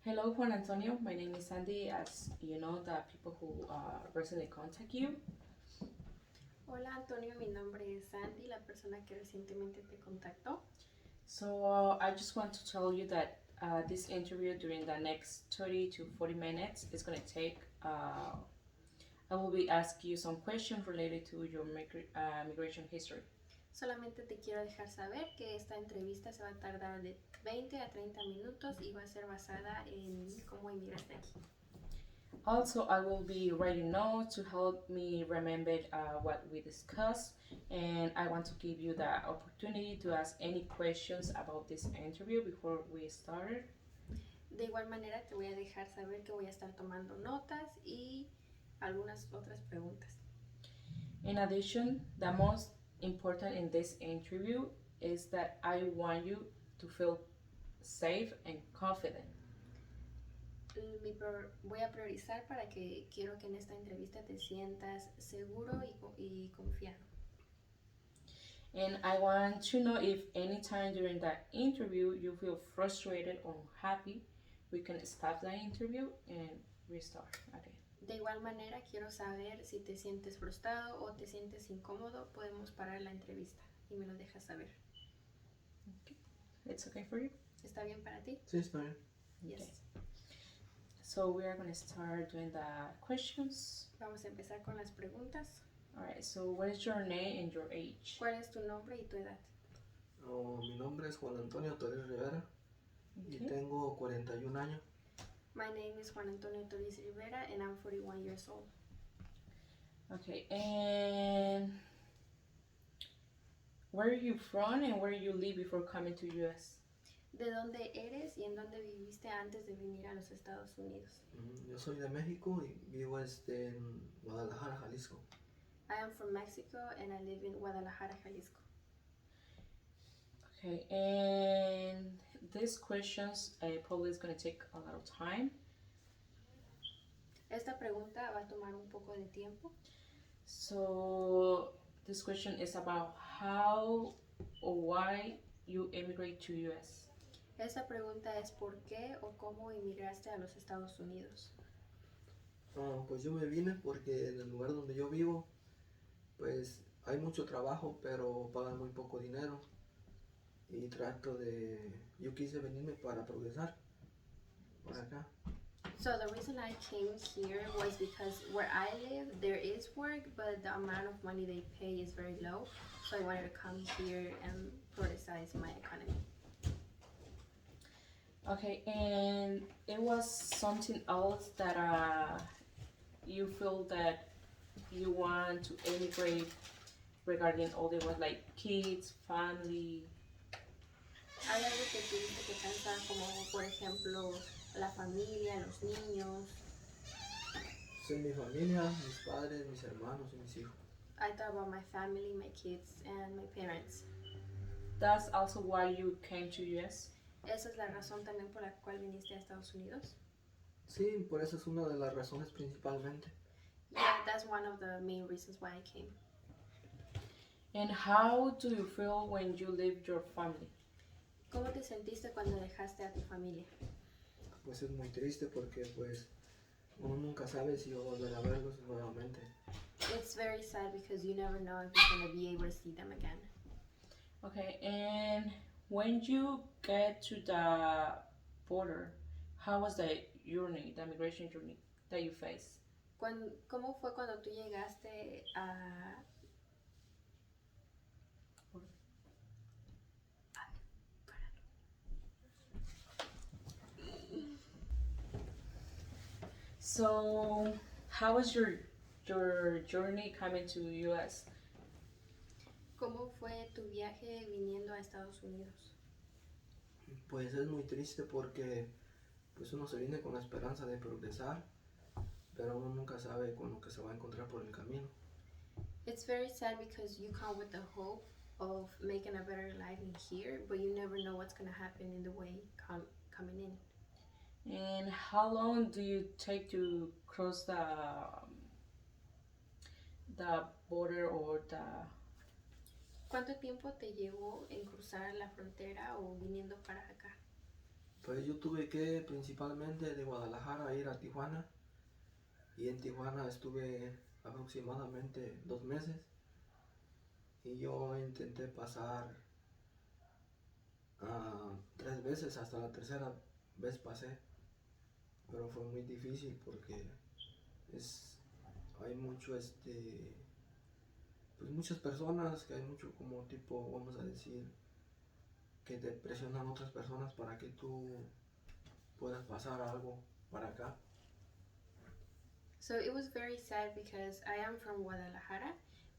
Hello, Juan Antonio. My name is Sandy. As you know, the people who recently contact you. Hola Antonio, mi nombre es Sandy, la persona que recientemente te contactó. So I just want to tell you that this interview during the next 30 to 40 minutes is going to take. I will be asking you some questions related to your migration history. Solamente te quiero dejar saber que esta entrevista se va a tardar de 20 a 30 minutos y va a ser basada en cómo emigraste aquí. Also, I will be writing notes to help me remember what we discussed, and I want to give you the opportunity to ask any questions about this interview before we start. De igual manera te voy a dejar saber que voy a estar tomando notas y algunas otras preguntas. In addition, the most important in this interview is that I want you to feel safe and confident. Voy a priorizar para que quiero que en esta entrevista te sientas seguro y confiado. And I want to know if anytime during that interview you feel frustrated or unhappy, we can stop the interview and restart again. De igual manera, quiero saber si te sientes frustrado o te sientes incómodo, podemos parar la entrevista y me lo dejas saber. Okay. It's okay for you? ¿Está bien para ti? Sí, está bien. Yes. Okay. So we are going to start doing the questions. Vamos a empezar con las preguntas. Alright, so what is your name and your age? ¿Cuál es tu nombre y tu edad? Mi nombre es Juan Antonio Torres Rivera y Okay. tengo 41 años. My name is Juan Antonio Torres Rivera and I'm 41 years old. Okay, and where are you from and where you live before coming to US? ¿De dónde eres y en dónde viviste antes de venir a los Estados Unidos? Yo soy de México y vivo en Guadalajara, Jalisco. I am from Mexico and I live in Guadalajara, Jalisco. Okay, and these questions probably is going to take a lot of time. Esta pregunta va a tomar un poco de tiempo. So this question is about how or why you immigrate to US. Esta pregunta es ¿por qué o cómo emigraste a los Estados Unidos? Pues yo me vine porque en el lugar donde yo vivo, pues hay mucho trabajo, pero pagan muy poco dinero. Y yo quise venirme para progresar por acá. So the reason I came here was because where I live, there is work, but the amount of money they pay is very low. So I wanted to come here and progressize my economy. Okay, and it was something else that you feel that you want to immigrate regarding all the ones like kids, family. Hay algo que tuviste que pensar como, por ejemplo, la familia, los niños. Sí, mi familia, mis padres, mis hermanos y mis hijos. I thought about my family, my kids, and my parents. That's also why you came to US? ¿Esa es la razón también por la cual viniste a Estados Unidos? Sí, por eso es una de las razones principalmente. Yeah, that's one of the main reasons why I came. And how do you feel when you leave your family? ¿Cómo te sentiste cuando dejaste a tu familia? Pues es muy triste porque pues uno nunca sabe si va a volver a verlos nuevamente. It's very sad because you never know if you're going to be able to see them again. Okay, and when you get to the border, how was the journey, the migration journey that you faced? ¿Cómo fue cuando tú llegaste a... So, how was your journey coming to US? ¿Cómo fue tu viaje viniendo a Estados Unidos? Pues es muy triste porque pues uno se viene con la esperanza de progresar, pero uno nunca sabe con lo que se va a encontrar por el camino. It's very sad because you come with the hope of making a better life in here, but you never know what's going to happen in the way coming in. And how long do you take to cross the border or the... ¿Cuánto tiempo te llevó en cruzar la frontera o viniendo para acá? Pues yo tuve que principalmente de Guadalajara ir a Tijuana y en Tijuana estuve aproximadamente 2 meses y yo intenté pasar 3 veces, hasta la tercera vez pasé, pero fue muy difícil porque es, hay mucho pues muchas personas, que hay mucho como tipo, vamos a decir, que te presionan otras personas para que tú puedas pasar algo para acá. So it was very sad because I am from Guadalajara,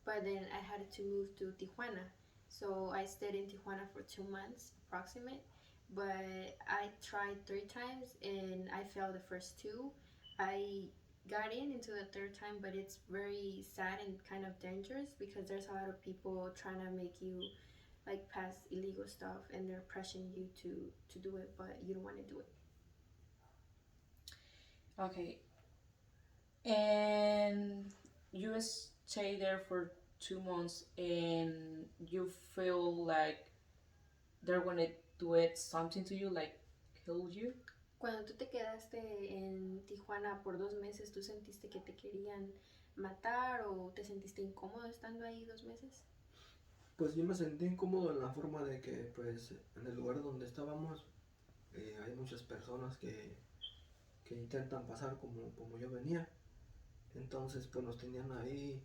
but then I had to move to Tijuana. So I stayed in Tijuana for 2 months approximate, but I tried 3 times and I failed the first two. I got into the third time, but it's very sad and kind of dangerous because there's a lot of people trying to make you like pass illegal stuff and they're pressuring you to do it, but you don't want to do it. Okay. And you stay there for 2 months and you feel like they're gonna do it something to you, like kill you? Cuando tú te quedaste en Tijuana por 2 meses, ¿tú sentiste que te querían matar o te sentiste incómodo estando ahí 2 meses? Pues yo me sentí incómodo en la forma de que pues en el lugar donde estábamos hay muchas personas que intentan pasar como yo venía. Entonces pues nos tenían ahí,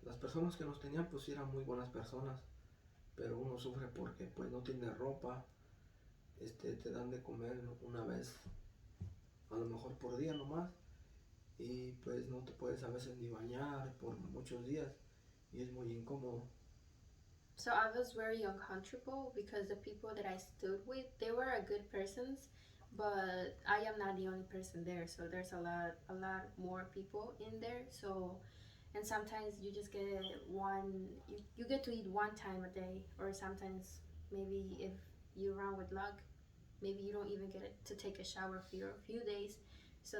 las personas que nos tenían pues sí eran muy buenas personas, pero uno sufre porque pues no tiene ropa, te dan de comer una vez, a lo mejor por día nomás, y pues no te puedes a veces ni bañar por muchos días y es muy incómodo. So I was very uncomfortable because the people that I stood with, they were a good persons, but I am not the only person there. So there's a lot more people in there. So and sometimes you just get you get to eat one time a day, or sometimes maybe if you run with luck, maybe you don't even get to take a shower for a few days. So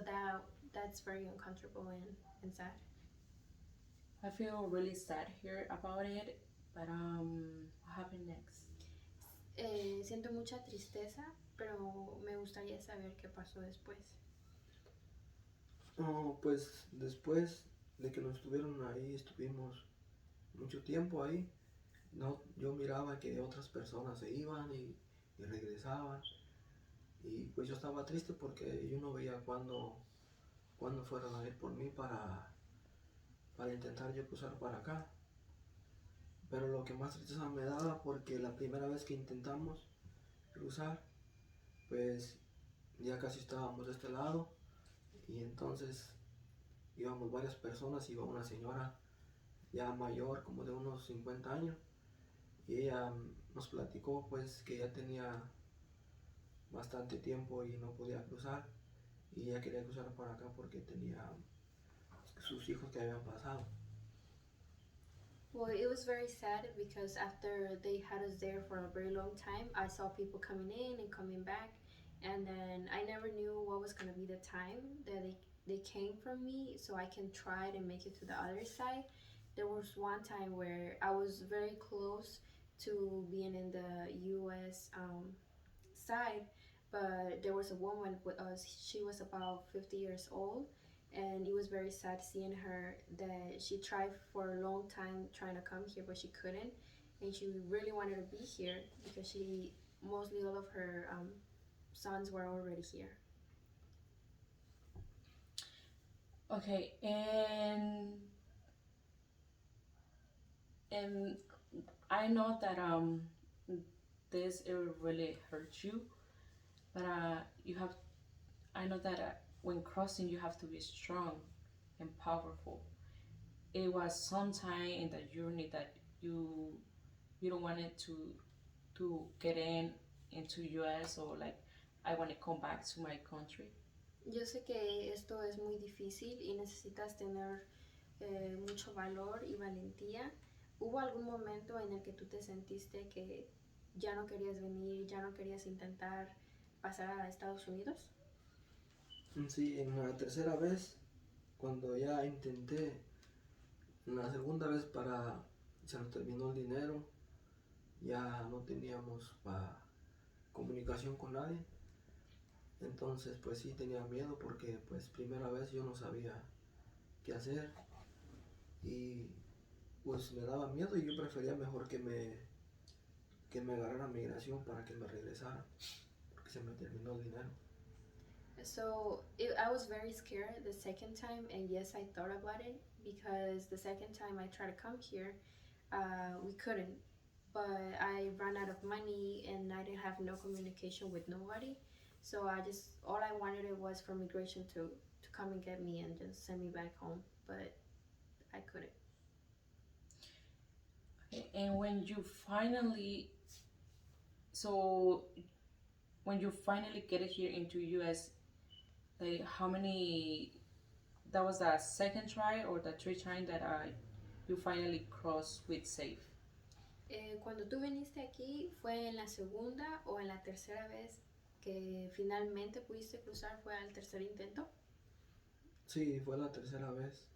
that's very uncomfortable and sad. I feel really sad here about it, but what happened next? Siento mucha tristeza, pero me gustaría saber qué pasó después. Pues después de que nos estuvieron ahí, estuvimos mucho tiempo ahí. No, yo miraba que otras personas se iban y regresaban. Y pues yo estaba triste porque yo no veía cuándo fueran a ir por mí para intentar yo cruzar para acá. Pero lo que más tristeza me daba porque la primera vez que intentamos cruzar, pues ya casi estábamos de este lado y entonces íbamos varias personas, iba una señora ya mayor, como de unos 50 años, y ella nos platicó pues que ya tenía bastante tiempo y no podía cruzar y ella quería cruzar para acá porque tenía sus hijos que habían pasado. Well, it was very sad because after they had us there for a very long time, I saw people coming in and coming back, and then I never knew what was gonna be the time that they came from me, so I can try to make it to the other side. There was one time where I was very close to being in the U.S. Side, but there was a woman with us. She was about 50 years old, and it was very sad seeing her that she tried for a long time trying to come here, but she couldn't, and she really wanted to be here because she mostly all of her sons were already here. Okay, and I know that this it will really hurt you, but you have I know that when crossing you have to be strong and powerful. It was sometime in the journey that you don't want it to get into US or like I want to come back to my country. Yo sé que esto es muy difícil y necesitas tener mucho valor y valentía. ¿Hubo algún momento en el que tú te sentiste que ya no querías venir, ya no querías intentar pasar a Estados Unidos? Sí, en la tercera vez, cuando ya intenté, en la segunda vez se nos terminó el dinero, ya no teníamos comunicación con nadie, Entonces pues sí tenía miedo porque pues primera vez yo no sabía qué hacer y pues me daba miedo y yo prefería mejor que me agarrara migración para que me regresara porque se me terminó el dinero. So I was very scared the second time, and yes, I thought about it because the second time I tried to come here, we couldn't. But I ran out of money and I didn't have no communication with nobody. So I just all I wanted it was for migration to come and get me and just send me back home, but I couldn't. Okay, and so when you finally get it here into US, like how many, that was the second try or the third time that you finally crossed with safe? Cuando tú viniste aquí, ¿fue en la segunda o en la tercera vez que finalmente pudiste cruzar? ¿Fue al tercer intento? Sí, fue la tercera vez.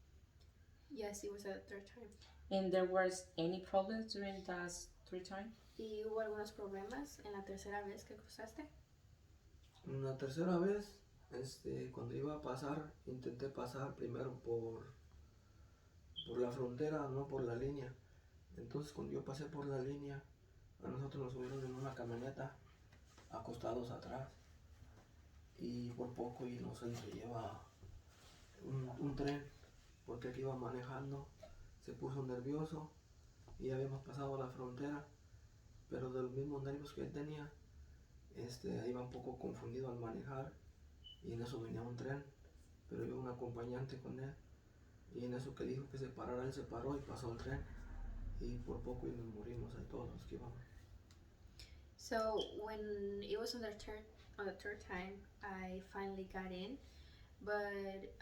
Yes, it was the third time. And there was any problems during that third time? ¿Y hubo algunos problemas en la tercera vez que cruzaste? La tercera vez, cuando iba a pasar, intenté pasar primero por la frontera, no por la línea. Entonces cuando yo pasé por la línea, a nosotros nos subieron en una camioneta acostados atrás y por poco y nos entrelleva un tren porque aquí iba manejando, se puso nervioso y ya habíamos pasado la frontera, pero de los mismos nervios que él tenía, iba un poco confundido al manejar y en eso venía un tren, pero iba un acompañante con él y en eso que dijo que se parara, él se paró y pasó el tren y por poco y nos morimos ahí todos los que íbamos. So when it was on the third time, I finally got in, but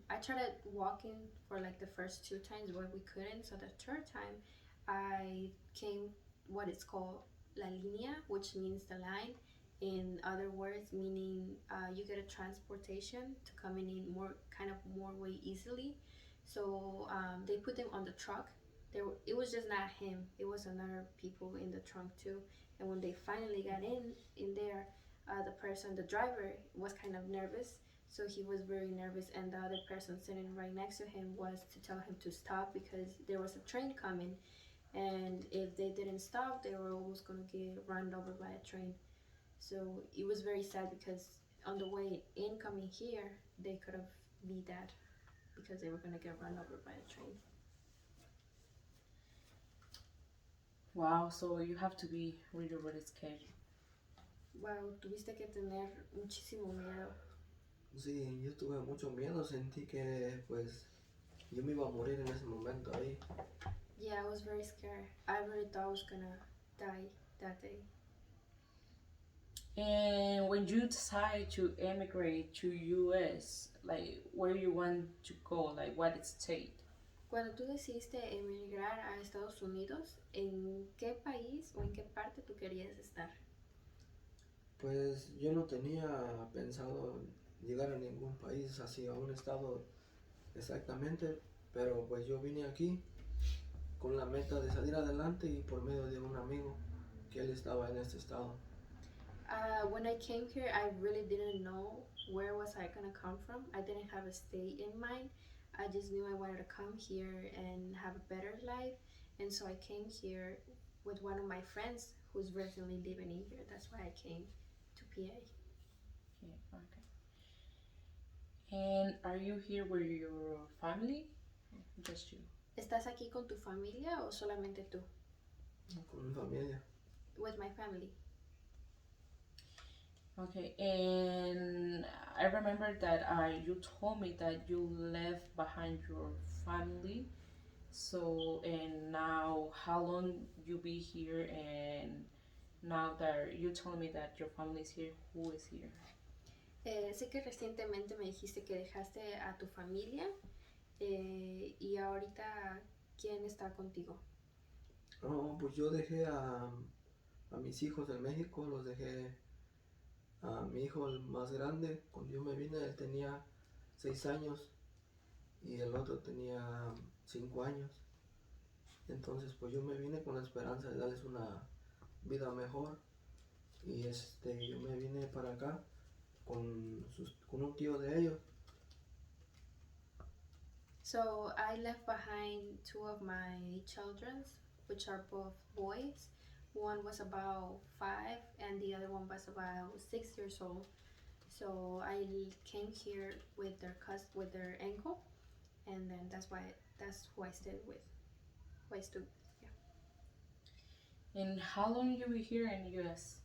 I tried walking for like the first two times, but we couldn't. So the third time, I came what is called la línea, which means the line. In other words, meaning you get a transportation to coming in more way easily. So they put them on the truck. It was just not him. It was another people in the trunk too. And when they finally got in there, the driver, was kind of nervous. So he was very nervous, and the other person sitting right next to him was to tell him to stop because there was a train coming, and if they didn't stop, they were almost gonna get run over by a train. So it was very sad because on the way in coming here, they could have be dead because they were gonna get run over by a train. Wow, so you have to be really, really scared. Wow, tuviste que tener muchísimo miedo. Sí, yo tuve mucho miedo, sentí que pues yo me iba a morir en ese momento ahí. Yeah, I was very scared. I really thought I was gonna die that day. And when you decide to emigrate to US, like where you want to go, like what state? Cuando tú decidiste emigrar a Estados Unidos, ¿en qué país o en qué parte tú querías estar? Pues yo no tenía pensado llegar a ningún país, así a un estado exactamente, pero pues yo vine aquí con la meta de salir adelante y por medio de un amigo que él estaba en este estado. When I came here, I really didn't know where was I gonna come from. I didn't have a state in mind. I just knew I wanted to come here and have a better life, and so I came here with one of my friends who's recently living in here. That's why I came to PA. Yeah, okay. And are you here with your family? Just you? ¿Estás aquí con tu familia o solamente tú? Con mi familia. With my family. Okay, and I remember that you told me that you left behind your family. So, and now how long you be here, and now that you told me that your family is here, who is here? Sé que recientemente me dijiste que dejaste a tu familia y ahorita, ¿quién está contigo? No, pues yo dejé a mis hijos en México, los dejé a mi hijo el más grande. Cuando yo me vine él tenía 6 años y el otro tenía 5 años. Entonces pues yo me vine con la esperanza de darles una vida mejor y yo me vine para acá con un tío de ellos. So I left behind two of my children, which are both boys. One was about 5, and the other one was about 6 years old. So I came here with with their uncle, and then that's who I stayed with. Who I stood. And how long you were here in the US?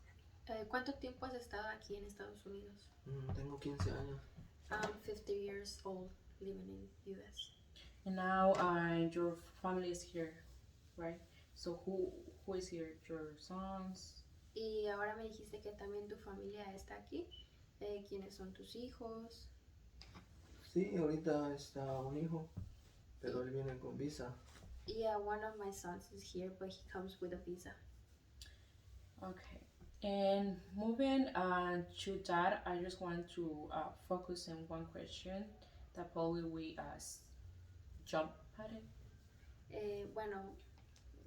¿Cuánto tiempo has estado aquí en Estados Unidos? Tengo 15 años. I'm 50 years old living in US. And now your family is here, right? So who is here? Your sons? Y ahora me dijiste que también tu familia está aquí. ¿Quiénes son tus hijos? Sí, ahorita está un hijo, pero él viene con visa. Yeah, one of my sons is here, but he comes with a visa. Okay. And moving to that, I just want to focus on one question that probably we jump at it. Bueno,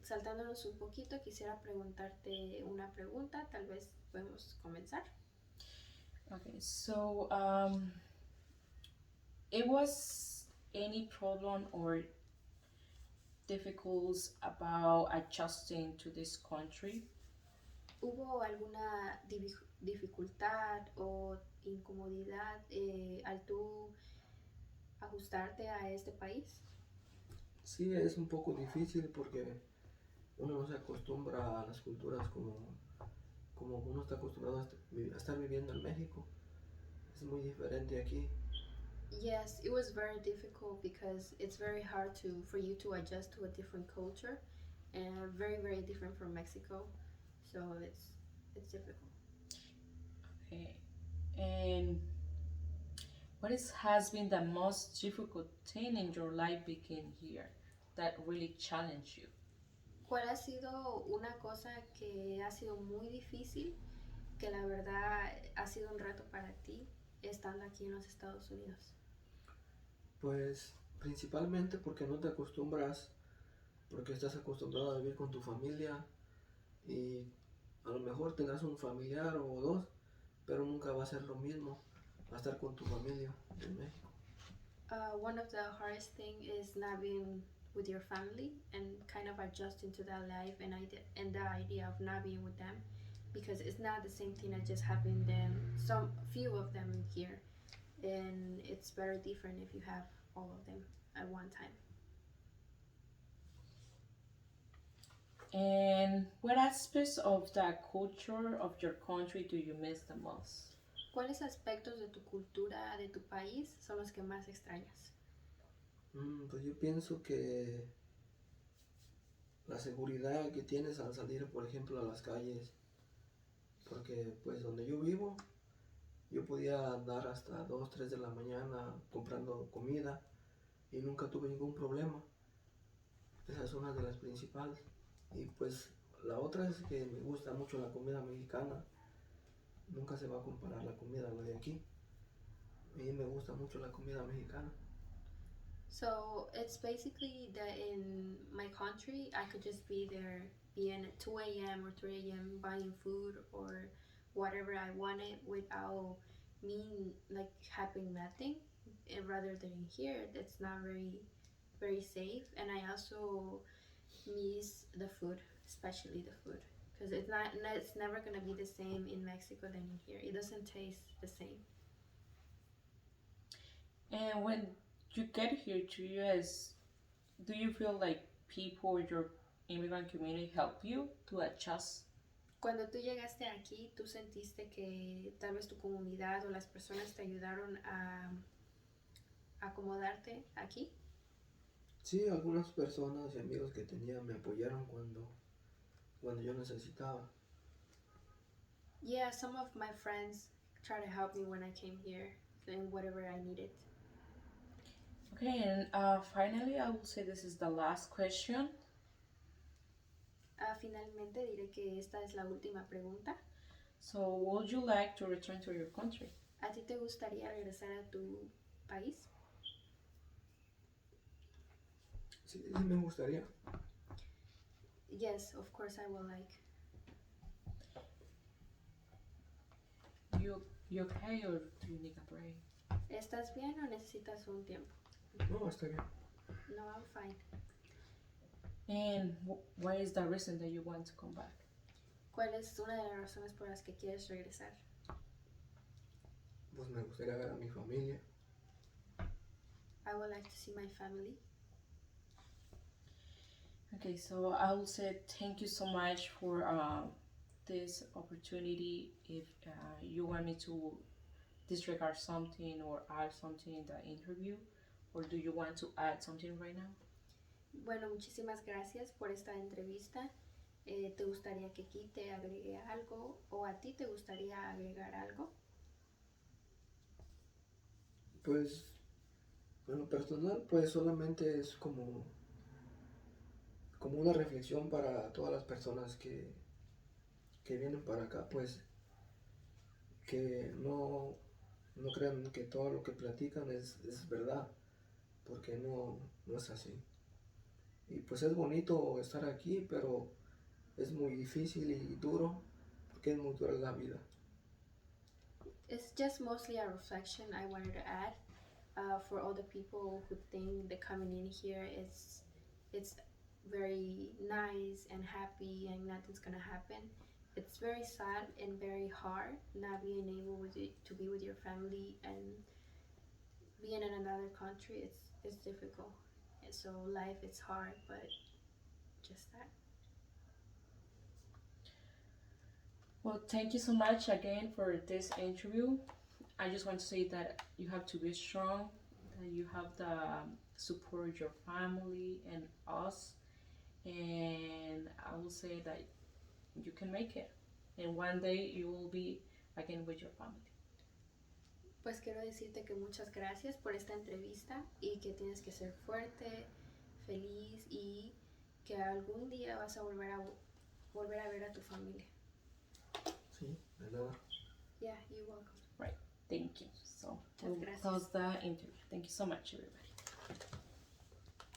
saltándonos un poquito, quisiera preguntarte una pregunta. Tal vez podemos comenzar. Okay, so it was any problem or difficulties about adjusting to this country? ¿Hubo alguna dificultad o incomodidad al tú ajustarte a este país? Sí, es un poco difícil porque uno no se acostumbra a las culturas como uno está acostumbrado a estar viviendo en México. Es muy diferente aquí. Yes, it was very difficult because it's very hard for you to adjust to a different culture and very different from Mexico. So it's difficult. Okay. And has been the most difficult thing in your life being here that really challenged you? ¿Cuál ha sido una cosa que ha sido muy difícil, que la verdad ha sido un reto para ti estando aquí en los Estados Unidos? Pues principalmente porque no te acostumbras, porque estás acostumbrado a vivir con tu familia y a lo mejor tendrás un familiar o dos, pero nunca va a ser lo mismo a estar con tu familia en México. One of the hardest thing is not being with your family and kind of adjusting to that life and the idea of not being with them, because it's not the same thing as just having them, some few of them here, and it's very different if you have all of them at one time. And what aspects of the culture of your country do you miss the most? ¿Cuáles aspectos de tu cultura, de tu país, son los que más extrañas? Pues yo pienso que la seguridad que tienes al salir, por ejemplo, a las calles, porque pues donde yo vivo, yo podía andar hasta 2, 3 de la mañana comprando comida y nunca tuve ningún problema. Esa es una de las principales. Y pues la otra es que me gusta mucho la comida mexicana. Nunca se va a comparar la comida a la de aquí. A mí me gusta mucho la comida mexicana. So it's basically that in my country, I could just be there, being at 2 a.m. or 3 a.m. buying food or whatever I wanted without me like having nothing. And rather than here, that's not very safe. And I also miss the food, especially the food, because it's never gonna be the same in Mexico than in here. It doesn't taste the same. And when you get here to US, do you feel like people or your immigrant community help you to adjust? Cuando tú llegaste aquí, ¿tú sentiste que tal vez tu comunidad o las personas te ayudaron a acomodarte aquí? Sí, algunas personas y amigos que tenía me apoyaron cuando yo necesitaba. Yeah, some of my friends tried to help me when I came here and whatever I needed. Okay, and finally, I will say this is the last question. Finalmente diré que esta es la última pregunta. So, would you like to return to your country? ¿A ti te gustaría regresar a tu país? Sí, sí me gustaría. Yes, of course I will like. you okay or do you need a break? ¿Estás bien o necesitas un tiempo? No, está bien. No, I'm fine. And what is the reason that you want to come back? ¿Cuál es una de las razones por las que quieres regresar? Pues me gustaría ver a mi familia. I would like to see my family. Okay, so I will say thank you so much for this opportunity. If you want me to disregard something or add something in the interview, or do you want to add something right now? Bueno, muchísimas gracias por esta entrevista. ¿Te gustaría que aquí te agregue algo o a ti te gustaría agregar algo? Pues, en lo personal, pues solamente es como una reflexión para todas las personas que vienen para acá, pues que no crean que todo lo que platican es verdad, porque no es así. Y pues es bonito estar aquí, pero es muy difícil y duro, porque es muy dura la vida. It's just mostly a reflection I wanted to add for all the people who think that coming in here it's very nice and happy and nothing's gonna happen. It's very sad and very hard not being able to be with your family and being in another country. It's difficult. And so life is hard, but just that. Well, thank you so much again for this interview. I just want to say that you have to be strong, that you have the support of your family and us, and I will say that you can make it, and one day you will be again with your family. Pues quiero decirte que muchas gracias por esta entrevista y que tienes que ser fuerte, feliz y que algún día vas a volver a ver a tu familia. Sí, de nada. Yeah, you're welcome. Thank you. So Muchas gracias. close the interview. Thank you so much, everybody.